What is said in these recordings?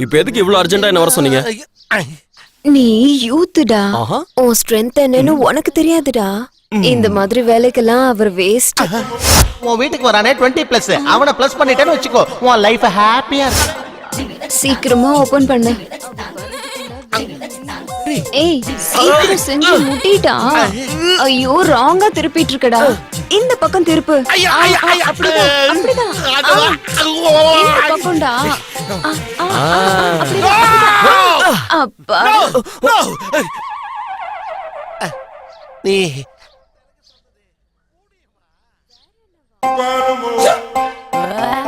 இப்போ எதுக்கு இவ்ளோ அர்ஜென்ட்டா என்ன வர சொன்னீங்க? நீ யூத்துடா, உன் ஸ்ட்ரென்த் என்னன்னு உனக்கு தெரியாதுடா. இந்த மாதிரி வேலைக்கெல்லாம் அவர் வேஸ்ட். உன் வீட்டுக்கு வரானே 20+ அவனை ப்ளஸ் பண்ணிட்டேன்னு வச்சுக்கோ, உன் லைஃப் ஹாப்பியா இருக்கு. சீக்கிரமா ஓபன் பண்ணு. ஏய் சீக்கிரம் செஞ்சு முட்டிட்டா. ஐயோ ராங்கா திருப்பிட்டு இருக்கடா. இந்த பக்கம் திருப்பு. அப்படிதான் அப்படிதான். இந்த பக்கம்டா. அப்பா நீ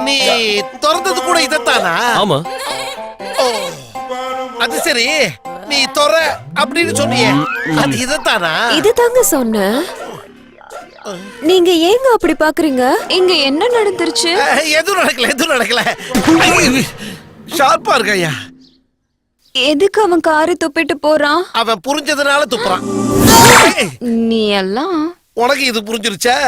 நீ திறந்தது கூட இதத்தானா? ஆமா. அது சரி, நீ தொற அப்படின்னு சொன்னியே, அது இதத்தானா? இதுதாங்க சொன்னேன். நீங்க ஏங்க அப்படி பாக்குறீங்க? இங்க என்ன நடந்துருச்சு? எதுவும் நடக்கல. ஷார்ப்பா இருக்க ஐயா. எதுக்கு அவன் காரை துப்பிட்டு போறான்? அவன் புரிஞ்சதுனால துப்புறான். நீ எல்லாம் உனக்கு இது புரிஞ்சிருச்சா?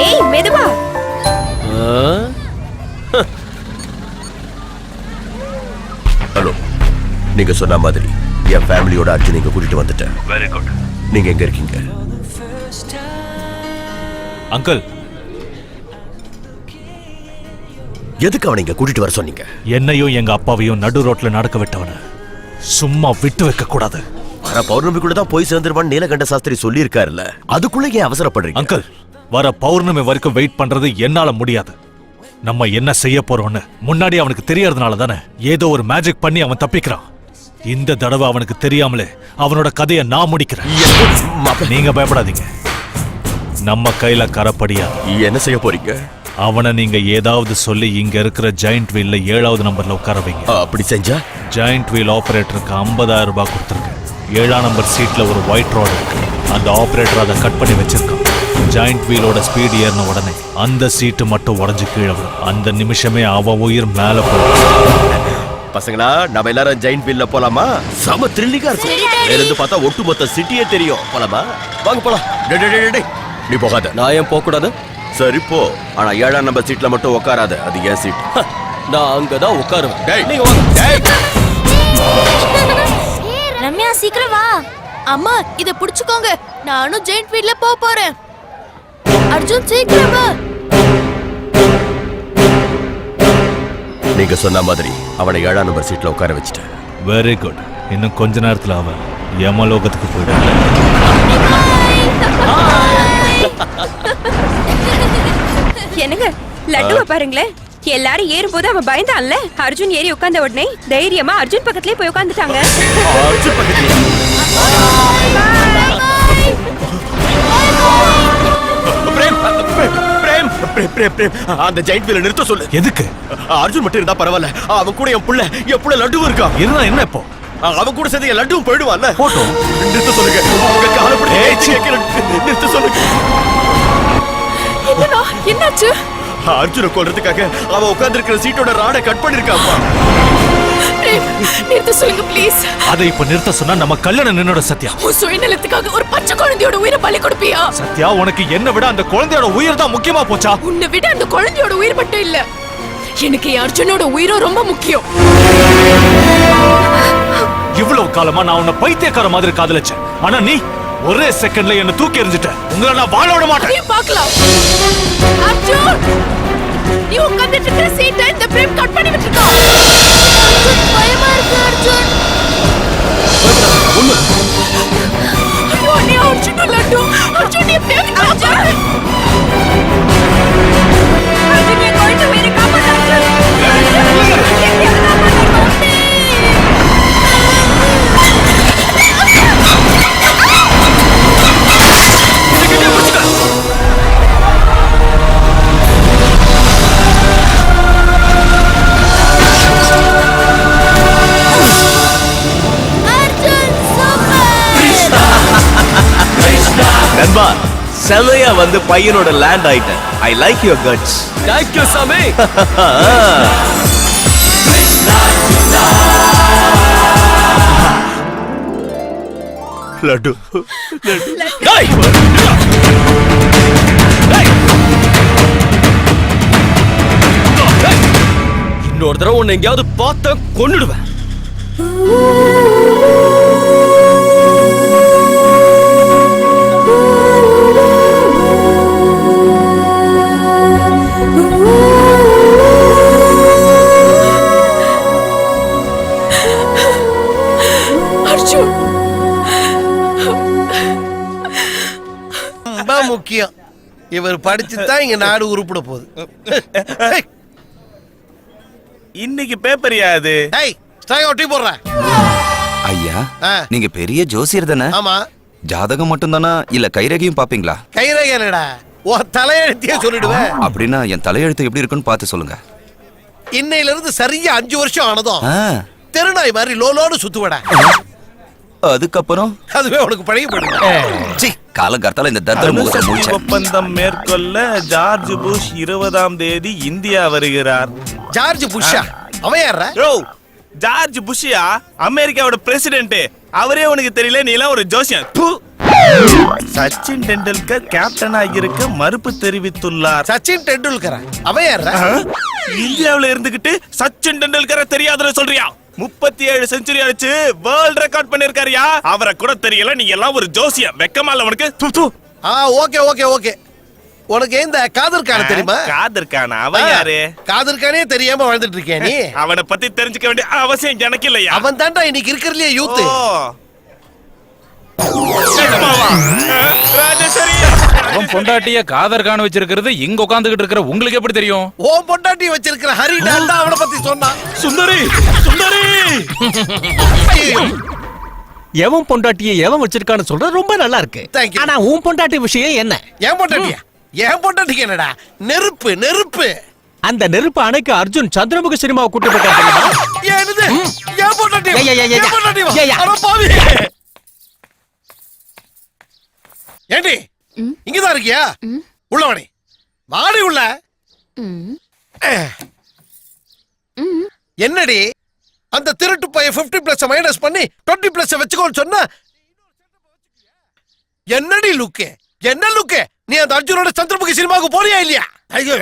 ஏய் மெதுவா. ஹலோ, நீங்க சொன்ன மாதிரி என் ஃபேமிலியோட அர்ஜுன் இங்க கூட்டிட்டு வந்துட்டேன். Very good. நீங்க எங்க இருக்கீங்க? அங்கிள், எதுக்கு அவனை இங்க கூட்டிட்டு வர சொன்னீங்க? என்னையும் எங்க அப்பாவையும் நடு ரோட்ல நடக்க விட்டவன சும்மா விட்டு வைக்க கூடாது. வர பௌர்ணமிக்குள்ள தான் போய் சேர்ந்துருவான்னு நீலகண்ட சாஸ்திரி சொல்லி இருக்காருல்ல, அதுக்குள்ள ஏன் அவசரப்படுறீங்க? அங்கிள், வர பௌர்ணமி வரைக்கும் வெயிட் பண்றது என்னால முடியாது. நம்ம என்ன செய்ய போறோம்னு முன்னாடி அவனுக்கு தெரியறதுனால தானே ஏதோ ஒரு மேஜிக் பண்ணி அவன் தப்பிக்கிறான். இந்த தடவை அவனுக்கு தெரியாமலே அவனோட கதையை நான் முடிக்கிறேன். நீங்க பயப்படாதீங்க, நம்ம கையில கரப்படியா. என்ன செய்ய போறீங்க? அவனை நீங்க ஏதாவது சொல்லி இங்க இருக்கிற ஜாயிண்ட் வீல்ல 7வது நம்பர்ல உட்கார வைங்க. அப்படி செஞ்சா ஜாயிண்ட் வீல் ஆபரேட்டருக்கு 50,000 ரூபாய் கொடுத்துருக்கேன். 7ஆம் நம்பர் சீட்ல ஒரு ஒயிட் ராட் இருக்கு. அந்த ஆபரேட்டர் அதை கட் பண்ணி வச்சிருக்கான். ஜாயிண்ட் வீலோட ஸ்பீடு ஏறின உடனே அந்த சீட்டு மட்டும் உடஞ்சு கீழே விடும். அந்த நிமிஷமே அவ உயிர் மேல போகும். பசங்களா, நம்ம எல்லாரும் ஜெயின் வீல்ல போலாமா? செம த்ரில்லிங்கா இருக்கும். இருந்து பார்த்தா ஒட்டுமொத்த சிட்டியே தெரியும். போலாமா? வாங்க போலாம். நீ போகாத. நான் ஏன் போக கூடாது? சரி போ, ஆனா 7ஆம் நம்பர் சீட்ல மட்டும் உட்காராத, அது ஏன் சீட். நான் அங்கதான் உட்காருவேன். நீங்க வாங்க. ரம்யா சீக்கிரம் வா. அம்மா இத புடிச்சுக்கோங்க, நானும் ஜெயிண்ட் வீல்ல போறேன். அர்ஜுன் சீக்கிரம் வா. நீங்க சொன்ன மாதிரி அவனை 7ஆம் நம்பர் சீட்ல உட்கார வச்சுட்டேன். Very good. இன்னும் கொஞ்ச நேரத்துல அவன் யமலோகத்துக்கு போயிடுவான். என்னங்க லட்டுவ பாருங்களேன். எல்லாரும் ஏறும் போது அவன் பயந்தான்ல. அர்ஜுன் ஏறி உட்கார்ந்த உடனே தைரியமா அர்ஜுன் பக்கத்துலயே போய் உட்கார்ந்துட்டாங்க. அந்த ஜெயிண்ட் வீல நிறுத்த சொல்லு. எதுக்கு? அர்ஜுன் மட்டும் இருந்தா பரவாயில்ல, அவன் கூட என் புள்ள லட்டு இருக்கா. இருந்தா என்ன இப்போ? அவன் கூட சேர்ந்து என் லட்டும் போயிடுவான்ல. போட்டோம். நிறுத்த சொல்லுங்க. நிறுத்த சொல்லுங்க. என்னாச்சு? அர்ஜுனை கொல்றதுக்காக அவன் உட்கார்ந்து இருக்கிற சீட்டோட ராடை கட் பண்ணிருக்காப்பா. நிறுத்த சொல்லுங்க ப்ளீஸ். அதை இப்ப நிறுத்த சொன்னா நம்ம கல்யாணம் நின்னோட. சத்யா, உன் சுயநலத்துக்காக ஒரு பச்சை குழந்தையோட உயிரை பலி கொடுப்பியா? சத்யா, உனக்கு என்ன விட அந்த குழந்தையோட உயிர் தான் முக்கியமா போச்சா? உன்னை விட அந்த குழந்தையோட உயிர் மட்டும் இல்ல, எனக்கு அர்ஜுனோட உயிரும் ரொம்ப முக்கியம். இவ்வளவு காலமா நான் உன்னை பைத்தியக்கார மாதிரி காதலிச்சேன். ஆனா நீ ஒரே செகண்ட்ல என்ன தூக்கி எறிஞ்சிட்ட. உங்களை நான் வாழ விட மாட்டேன். பார்க்கலாம். அர்ஜுன், நீ உட்கார்ந்துட்டு இருக்கிற சீட்டை இந்த பிரேம் கட் பண்ணி விட்டுருக்கான். பயமா இருக்கு அர்ஜுன். ஐயோ நீ அர்ஜுன் லட்டு. அர்ஜுன் நீ பேக் காப்பாத்து. அர்ஜுன் நீ கோயிட்ட மேரி காப்பாத்து. நண்பா, செமையா வந்து பையனோட லேண்ட் ஆயிட்டேன். I like your guts. Thank you சாமி. லட்டு டேய்! டேய்! டேய்! இன்னொரு தடவை உன்னை எங்கேயாவது பார்த்த கொன்னுடுவேன். அர்ஜுன் ரொம்ப முக்கியம். இவர் படிச்சுதான் இங்க நாடு உருப்பிட போகுது. இன்னைக்கு பேப்பர் யாது? டேய், ஸ்ட்ரைக் ஒட்டி போடுறேன். ஐயா ஆ. நீங்க பெரிய ஜோசியர் தானே? ஆமா. ஜாதகம் மட்டும் தானா இல்ல கைரேகையும் பாப்பீங்களா? கைரேகை என்னடா? உன் தலையெழுத்தியே சொல்லிடுவேன். அப்படின்னா என் தலையெழுத்து எப்படி இருக்குன்னு பார்த்து சொல்லுங்க. இன்னையில இருந்து சரியா 5 வருஷம் ஆனதும் ஆ, தெருநாய் மாதிரி லோலோன்னு சுத்துவடா. அதுக்கப்புறம் அதுவே உனக்கு பழகி போயிடும். சீ, காலங்கார்த்தால இந்த தர்தர முகத்தை அணுசக்தி முடிச்சேன். ஒப்பந்தம் மேற்கொள்ள ஜார்ஜ் புஷ் 20ஆம் தேதி இந்தியா வருகிறார். ஜார்ஜ் புஷ்ஷா? அவன் யாரா? யோ, ஜார்ஜ் புஷ்யா அமெரிக்காவோட பிரசிடென்ட். அவரே உனக்கு தெரியல, நீ எல்லாம் ஒரு ஜோசியன். ப்பு. சச்சின் டெண்டுல்கர் கேப்டனா இருக்க மறுப்பு தெரிவித்துள்ளார். சச்சின் டெண்டுல்கரா? அவன் யாரா? இந்தியாவுல இருந்துகிட்டு சச்சின் டெண்டுல்கரை தெரியாதுன்னு சொல்றியா? 37 செஞ்சுரி அடிச்சு வேர்ல்ட் ரெக்கார்ட் பண்ணிருக்காருயா. அவரை கூட தெரியல, நீ எல்லாம் ஒரு ஜோசியம். வெக்கமா இல்ல உனக்கு? து, து. Okay okay okay. உனக்கு இந்த காதர் கான தெரியுமா? காதர் கானா? அவன் யாரு? காதர் கானே தெரியாம வாழ்ந்துட்டு இருக்கியா நீ? அவனை பத்தி தெரிஞ்சுக்க வேண்டிய அவசியம் எனக்கு இல்லையா? அவன் தான்டா இன்னைக்கு இருக்கிறதுலயே யூத். நிஜமாவா? ராஜேஸ்வரி, அவன் பொண்டாட்டிய காதர் காண வச்சிருக்கிறது இங்க உட்கார்ந்துகிட்டு இருக்கிற உங்களுக்கு எப்படி தெரியும்? ஓ பொண்டாட்டி வச்சிருக்கிற ஹரிடா தான் அவனை பத்தி சொன்னான். சுந்தரி சுந்தரி ஐயோ, எவன் பொண்டாட்டியை எவன் வச்சிருக்கான்னு சொல்றது ரொம்ப நல்லா இருக்கு. Thank you. ஆனா உன் பொண்டாட்டி விஷயம் என்ன? என் பொண்டாட்டியா? என் பொண்டாட்டிக்கு என்னடா? நெருப்பு நெருப்பு. அந்த நெருப்பு அணைக்கு அர்ஜுன் சந்திரமுக சினிமாவை கூட்டி போயிட்டான். என்னது? என் பொண்டாட்டி? ஏய், ஏய், ஏய், என் பொண்டாட்டி வா. ஏய், ஏய். அட பாவி. ஏண்டி இங்கதான் இருக்கியா? உள்ள வாடி. வாடி உள்ள. என்னடி அந்த திருட்டு பைய 50+ மைனஸ் பண்ணி 20+ வச்சுக்கோன்னு சொன்னா என்னடி லுக்கு? என்ன லுக்கு? நீ அந்த அர்ஜுனோட சந்திரமுகி சினிமாவுக்கு போறியா இல்லையா? ஐயோ,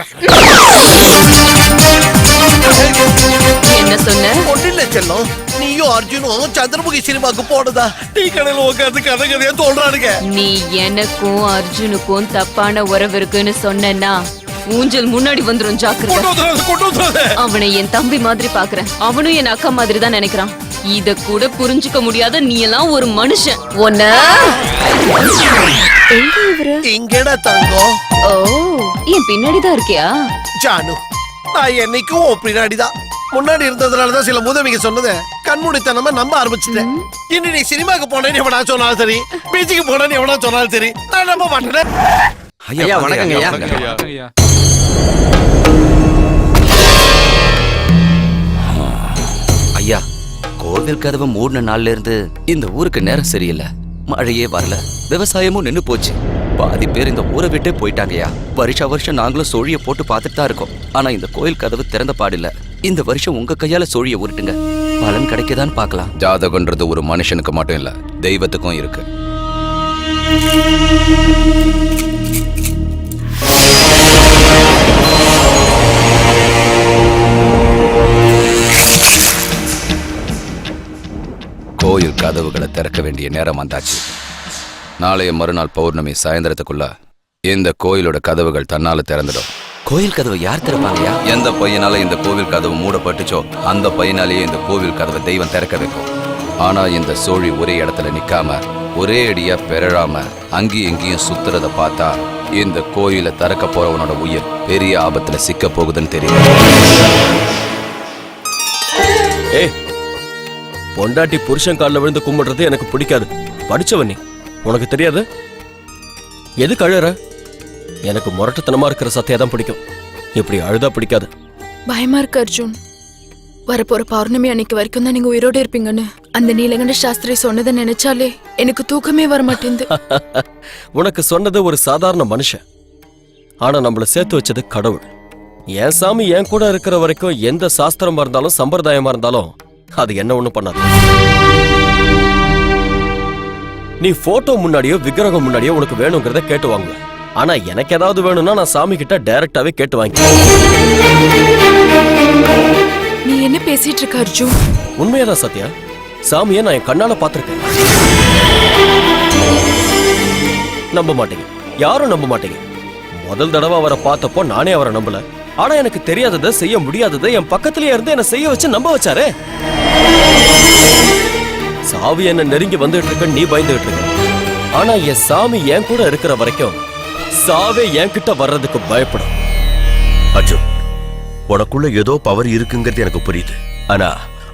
என்ன சொன்ன? ஒன்றில்ல செல்லம், நீயும் அர்ஜுனும் சந்திரமுகி சினிமாவுக்கு போனதா டீ கடையில உட்காந்து கதை கதையா சொல்றானுங்க. நீ எனக்கும் அர்ஜுனுக்கும் தப்பான உறவு இருக்குன்னு சொன்னா ஊஞ்சல் முன்னாடி வந்துரும், ஜாக்கிரதை. கொண்டு வந்துடாத. அவனை என் தம்பி மாதிரி பாக்குறேன், அவனும் என் அக்கா மாதிரி தான் நினைக்கிறான். இத கூட புரிஞ்சுக்க முடியாத நீ எல்லாம் ஒரு மனுஷன். ஒன்ன எங்க இவரு? இங்கடா தங்கம். ஓ, என் பின்னாடிதான் இருக்கியா? ஜானு, நான் என்னைக்கும் உன் பின்னாடிதான். முன்னாடி இருந்ததுனாலதான் சில உதவிங்க சொன்னது கண்மூடித்தனமா நம்ப ஆரம்பிச்சுட்டேன். இனி நீ சினிமாக்கு போனேன்னு எவனா சொன்னாலும் சரி, பீச்சுக்கு போனேன்னு எவனா சொன்னாலும் சரி, நான் நம்ப மாட்டேன். ஐயா வணக்கங்க ஐயா. ஐயா. ஐயா, கோவில் கதவை மூடின நாள்ல இருந்து இந்த ஊருக்கு நேரம் சரியில்லை. மழையே வரல, விவசாயமும் நின்னு போச்சு. பாதி பேர் இந்த ஊரை விட்டே போயிட்டாங்கய்யா. வருஷம் நாங்களும் சோழிய போட்டு பார்த்துட்டு தான் இருக்கோம். ஆனா இந்த கோயில் கதவு திறந்த பாடில்ல. இந்த வருஷம் உங்க கையால சோழிய உருட்டுங்க, பலன் கிடைக்கதான் பார்க்கலாம். ஜாதகன்றது ஒரு மனுஷனுக்கு மட்டும் இல்ல, தெய்வத்துக்கும் இருக்கு. கோயில் கதவுகளை திறக்க வேண்டிய நேரம் வந்தாச்சு. நாளைய மறுநாள் பௌர்ணமி சாயந்தரத்துக்குள்ள இந்த கோயிலோட கதவுகள் தன்னால திறந்துடும். கோயில் கதவை யார் திறப்பாங்கயா? எந்த பையனால இந்த கோவில் கதவு மூடப்பட்டுச்சோ அந்த பையனாலேயே இந்த கோவில் கதவை தெய்வம் திறக்க வைக்கும். ஆனா இந்த சோழி ஒரே இடத்துல நிக்காம ஒரே அடியா பெறழாம அங்கேயும் இங்கேயும் சுத்துறத பார்த்தா இந்த கோயிலை திறக்க போறவனோட உயிர் பெரிய ஆபத்துல சிக்க போகுதுன்னு தெரியும். ஏய், பொண்டாட்டி புருஷன் காலில் விழுந்து கும்பிடுறது எனக்கு பிடிக்காது. படிச்சவன் நீ, உனக்கு தெரியாது? எதுக்கு அழுற? எனக்கு முரட்டுத்தனமா இருக்கிற சத்தையா தான் பிடிக்கும். இப்படி அழுதா பிடிக்காது. பயமா இருக்கு அர்ஜுன். வரப்போற பௌர்ணமி அன்னைக்கு வரைக்கும் தான் நீங்க உயிரோட இருப்பீங்கன்னு அந்த நீலகண்ட சாஸ்திரி சொன்னதை நினைச்சாலே எனக்கு தூக்கமே வர மாட்டேங்குது. உனக்கு சொன்னது ஒரு சாதாரண மனுஷன், ஆனா நம்மள சேர்த்து வச்சது கடவுள். என் சாமி என் கூட இருக்கிற வரைக்கும் எந்த சாஸ்திரமா இருந்தாலும் சம்பிரதாயமா இருந்தாலும் அது என்ன ஒண்ணும் பண்ணாது. நீ போட்டோ முன்னாடியோ விக்கிரகம் முன்னாடியோ உனக்கு வேணுங்கிறத கேட்டு வாங்குவேன். ஆனா எனக்கு ஏதாவது வேணும்னா நான் சாமி கிட்ட டைரக்டாவே கேட்டு வாங்கி. நீ என்ன பேசிட்டு இருக்க அர்ஜுன்? உண்மையாதான் சத்யா, சாமியை நான் என் கண்ணால பாத்திருக்கேன். நம்ப மாட்டீங்க, யாரும் நம்ப மாட்டீங்க. முதல் தடவை அவரை பார்த்தப்போ நானே அவரை நம்பல. ஆனா எனக்கு தெரியாததை செய்ய முடியாததை என் பக்கத்திலேயே இருந்து என்ன செய்ய வச்சு நம்ப வச்சாரே. சாவி என்ன நெருங்கி வந்துட்டு இருக்க, நீ பயந்துட்டு இருக்க. ஆனா என் சாமி என் கூட இருக்கிற வரைக்கும் சாவே என்கிட்ட வர்றதுக்கு பயப்படும். அர்ஜுன், உனக்குள்ள ஏதோ பவர் இருக்குங்கிறது எனக்கு புரியுது. ஆனா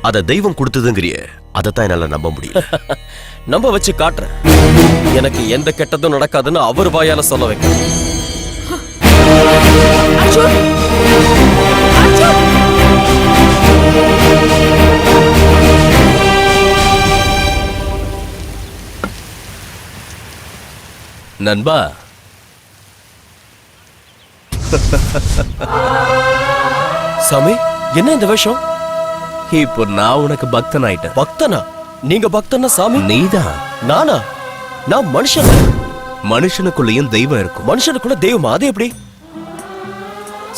அத தெய்வம் கொடுத்ததுங்கிறிய, அதைத்தான் என்னால நம்ப முடியும். நம்ப வச்சு காட்டுறேன். எனக்கு எந்த கெட்டதும் நடக்காதுன்னு அவர் வாயால சொல்ல வைக்க. அர்ஜுன்! அர்ஜுன்! நண்பா, சாமி என்ன இந்த விஷயம்? இப்போ நான் உனக்கு பக்தன் ஆயிட்டேன். பக்தனா? நீங்க பக்தனா சாமி? நீதான். நானா? நான் மனுஷன். மனுஷனுக்குள்ளேயும் தெய்வம் இருக்கும். மனுஷனுக்குள்ள தெய்வமா? அது எப்படி?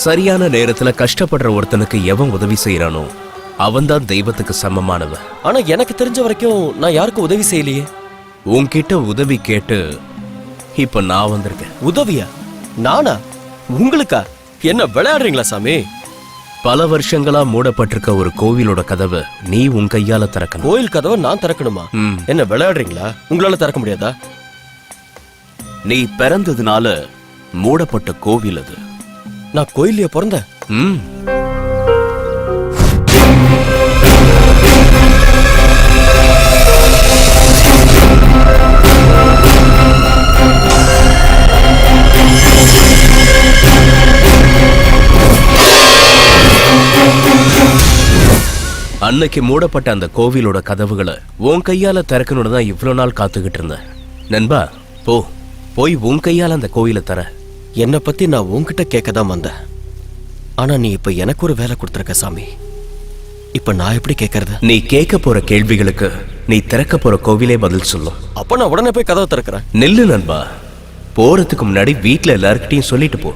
சரியான நேரத்துல கஷ்டப்படுற ஒருத்தனுக்கு எவன் உதவி செய்யறானோ அவன்தான் தெய்வத்துக்கு சமமானவன். ஆனா எனக்கு தெரிஞ்ச வரைக்கும் நான் யாருக்கும் உதவி செய்யலையே. உன்கிட்ட உதவி கேட்டு இப்ப நான் வந்திருக்கேன். உதவியா? நானா? உங்களுக்கா? என்ன விளையாடுறீங்களா சாமி? பல வருஷங்களா மூடப்பட்டிருக்க ஒரு கோவிலோட கதவை நீ உன் கையால திறக்கணும். கோயில் கதவை நான் திறக்கணுமா? என்ன விளையாடுறீங்களா? உங்களால திறக்க முடியாதா? நீ பிறந்ததுனால மூடப்பட்ட கோவில் அது. நான் கோயிலையே பிறந்தேன். அன்னைக்கு மூடப்பட்ட அந்த கோவிலோட கதவுகளை உன் கையால திறக்கணும்னு தான் இவ்வளவு நாள் காத்துக்கிட்டு இருந்தேன். நண்பா, போய் உன் கையால அந்த கோவிலை தர. என்னை பத்தி நான் உன்கிட்ட கேட்க தான் வந்தேன். ஆனா நீ இப்ப எனக்கு ஒரு வேலை கொடுத்துருக்க சாமி. இப்ப நான் எப்படி கேட்கறது? நீ கேட்க போற கேள்விகளுக்கு நீ திறக்க போற கோவிலே பதில் சொல்லும். அப்ப நான் உடனே போய் கதவை திறக்கிறேன். நெல்லு நண்பா, போறதுக்கு முன்னாடி வீட்டுல எல்லார்கிட்டையும் சொல்லிட்டு போ.